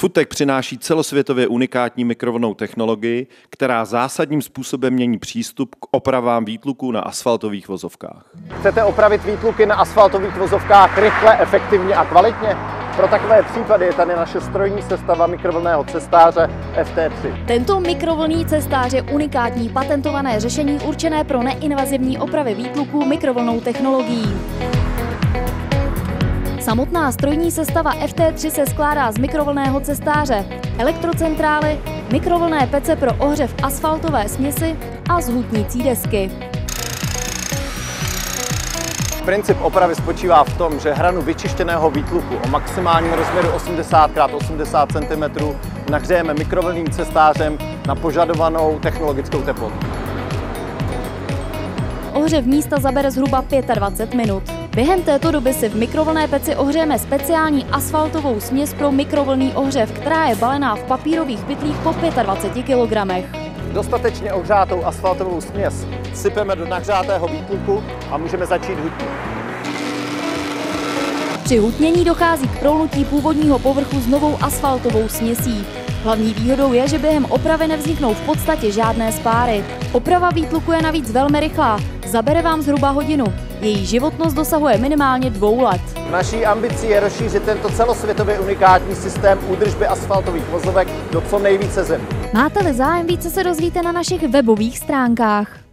FoodTech přináší celosvětově unikátní mikrovlnnou technologii, která zásadním způsobem mění přístup k opravám výtluků na asfaltových vozovkách. Chcete opravit výtluky na asfaltových vozovkách rychle, efektivně a kvalitně? Pro takové případy je tady naše strojní sestava mikrovlnného cestáře FT3. Tento mikrovlnný cestář je unikátní patentované řešení určené pro neinvazivní opravy výtluků mikrovlnnou technologií. Samotná strojní sestava FT3 se skládá z mikrovlnného cestáře, elektrocentrály, mikrovlnné pece pro ohřev asfaltové směsi a zhutnící desky. Princip opravy spočívá v tom, že hranu vyčištěného výtluku o maximálním rozměru 80 x 80 cm nahřejeme mikrovlnným cestářem na požadovanou technologickou teplotu. Ohřev místa zabere zhruba 25 minut. Během této doby si v mikrovlnné peci ohřejeme speciální asfaltovou směs pro mikrovlnný ohřev, která je balená v papírových pytlích po 25 kg. Dostatečně ohřátou asfaltovou směs sypeme do nahřátého výtluku a můžeme začít hutnit. Při hutnění dochází k prolnutí původního povrchu s novou asfaltovou směsí. Hlavní výhodou je, že během opravy nevzniknou v podstatě žádné spáry. Oprava výtluku je navíc velmi rychlá, zabere vám zhruba hodinu. Její životnost dosahuje minimálně 2 let. Naší ambicí je rozšířit tento celosvětově unikátní systém údržby asfaltových vozovek do co nejvíce zemí. Máte-li zájem, více se dozvíte na našich webových stránkách.